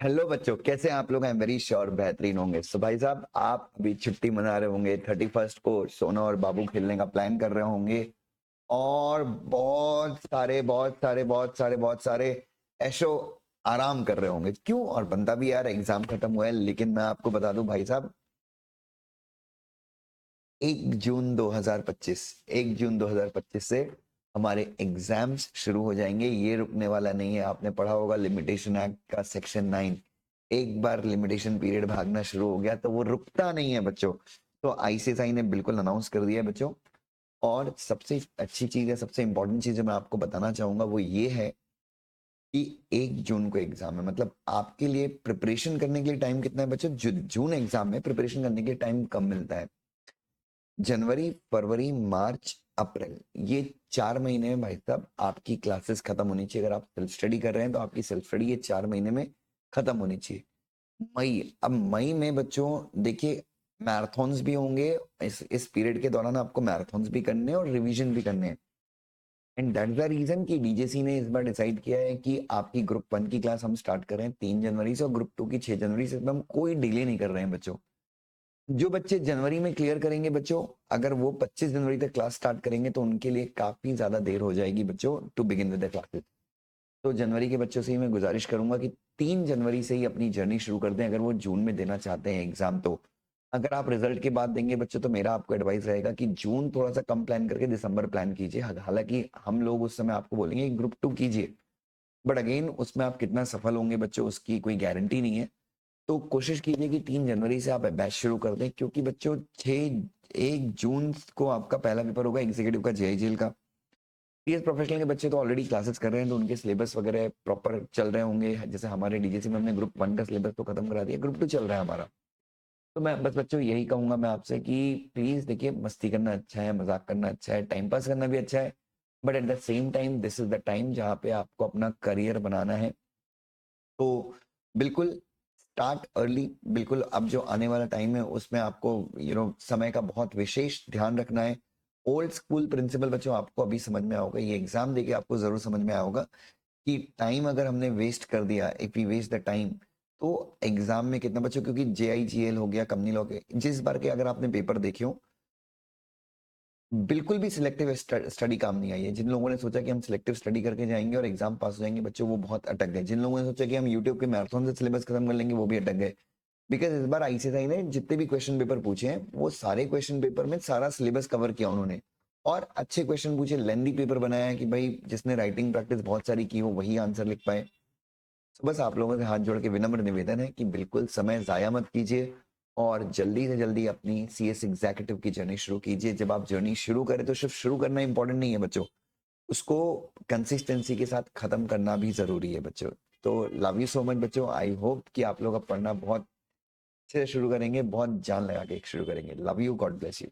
Hello बच्चों, कैसे हैं आप लोग? हैं वेरी श्योर बेहतरीन होंगे। सो भाई साहब, आप अभी छुट्टी मना रहे होंगे, 31st को सोना और बाबू खेलने का प्लान कर रहे होंगे और बहुत सारे ऐशो आराम कर रहे होंगे। क्यों? और बंदा भी यार एग्जाम खत्म हुआ है, लेकिन मैं आपको बता दूं भाई साहब, 1 जून 2025 से हमारे एग्जाम्स शुरू हो जाएंगे। ये रुकने वाला नहीं है। आपने पढ़ा होगा लिमिटेशन एक्ट का सेक्शन 9, एक बार लिमिटेशन पीरियड भागना शुरू हो गया तो वो रुकता नहीं है बच्चों। तो आईसीएसआई ने बिल्कुल अनाउंस कर दिया है बच्चों। और सबसे अच्छी चीज है, सबसे इंपॉर्टेंट चीज है मैं आपको बताना चाहूंगा वो ये है कि 1 जून को एग्जाम है। मतलब आपके लिए प्रिपरेशन करने के लिए टाइम कितना है बच्चों? जून एग्जाम में प्रिपरेशन करने के लिए टाइम कम मिलता है। जनवरी, फरवरी, मार्च, अप्रैल, ये 4 महीने में भाई साहब आपकी क्लासेस खत्म होनी चाहिए। अगर आप सेल्फ स्टडी कर रहे हैं तो आपकी सेल्फ स्टडी ये 4 महीने में खत्म होनी चाहिए। अब मई में बच्चों देखिए, मैराथन्स भी होंगे। इस पीरियड के दौरान आपको मैराथन्स भी करने हैं और रिवीजन भी करने हैं। एंड दैट द रीजन कि डीजेसी ने इस बार डिसाइड किया है कि आपकी ग्रुप 1 की क्लास हम स्टार्ट कर रहे हैं 3 जनवरी से और ग्रुप 2 की 6 जनवरी से। हम कोई डिले नहीं कर रहे हैं बच्चों। जो बच्चे जनवरी में क्लियर करेंगे बच्चों, अगर वो 25 जनवरी तक क्लास स्टार्ट करेंगे तो उनके लिए काफी ज्यादा देर हो जाएगी बच्चों to begin with the classes. तो जनवरी के बच्चों से ही मैं गुजारिश करूंगा कि 3 जनवरी से ही अपनी जर्नी शुरू कर दें, अगर वो जून में देना चाहते हैं एग्जाम। तो अगर आप रिजल्ट के बाद देंगे बच्चों तो मेरा आपको एडवाइस रहेगा कि जून थोड़ा सा कम प्लान करके दिसंबर प्लान कीजिए। हालांकि हम लोग उस समय आपको बोलेंगे कि ग्रुप 2 कीजिए, बट अगेन उसमें आप कितना सफल होंगे बच्चों उसकी कोई गारंटी नहीं है। तो कोशिश कीजिए कि 3 जनवरी से आप बैच शुरू कर दें, क्योंकि बच्चों 1 जून को आपका पहला पेपर होगा एग्जीक्यूटिव का, जेआईजीएल का। पीएस प्रोफेशनल के बच्चे तो ऑलरेडी क्लासेस कर रहे हैं तो उनके सिलेबस वगैरह प्रॉपर चल रहे होंगे। जैसे हमारे डीजेसी में हमने ग्रुप 1 का सिलेबस तो खत्म करा दिया, ग्रुप 2 चल रहा है हमारा। तो मैं बस बच्चों यही कहूंगा मैं आपसे कि प्लीज देखिए, मस्ती करना अच्छा है, मजाक करना अच्छा है, टाइम पास करना भी अच्छा है, but at the same time this is the time जहाँ पे आपको अपना करियर बनाना है। तो बिल्कुल स्टार्ट अर्ली। बिल्कुल अब जो आने वाला टाइम है उसमें आपको समय का बहुत विशेष ध्यान रखना है। ओल्ड स्कूल प्रिंसिपल बच्चों आपको अभी समझ में आओगे, ये एग्जाम देके आपको जरूर समझ में आओगा कि टाइम अगर हमने वेस्ट कर दिया, if we waste the time, तो एग्जाम में कितना बच्चों, क्योंकि जेआईजीएल हो गया, कंपनी लॉ के जिस बार के अगर आपने पेपर देखे हो, बिल्कुल भी सिलेक्टिव स्टडी काम नहीं आई है। जिन लोगों ने सोचा कि हम सिलेक्टिव स्टडी करके जाएंगे और एग्जाम पास हो जाएंगे बच्चों, वो बहुत अटक गए। जिन लोगों ने सोचा कि हम यूट्यूब के मैराथन से सिलेबस खत्म कर लेंगे, वो भी अटक गए। बिकॉज इस बार आईसीएसआई ने जितने भी क्वेश्चन पेपर पूछे हैं वो सारे क्वेश्चन पेपर में सारा सिलेबस कवर किया उन्होंने, और अच्छे क्वेश्चन पूछे, लेंदी पेपर बनाया है कि भाई जिसने राइटिंग प्रैक्टिस बहुत सारी की हो वही आंसर लिख पाए। तो बस आप लोगों से हाथ जोड़ के विनम्र निवेदन है कि बिल्कुल समय जाया मत कीजिए और जल्दी से जल्दी अपनी सीएस एग्जीक्यूटिव की जर्नी शुरू कीजिए। जब आप जर्नी शुरू करें तो सिर्फ शुरू करना इंपॉर्टेंट नहीं है बच्चों, उसको कंसिस्टेंसी के साथ खत्म करना भी जरूरी है बच्चों। तो लव यू सो मच बच्चों। आई होप कि आप लोग अब पढ़ना बहुत अच्छे से शुरू करेंगे, बहुत जान लगा के शुरू करेंगे। Love you, God bless you.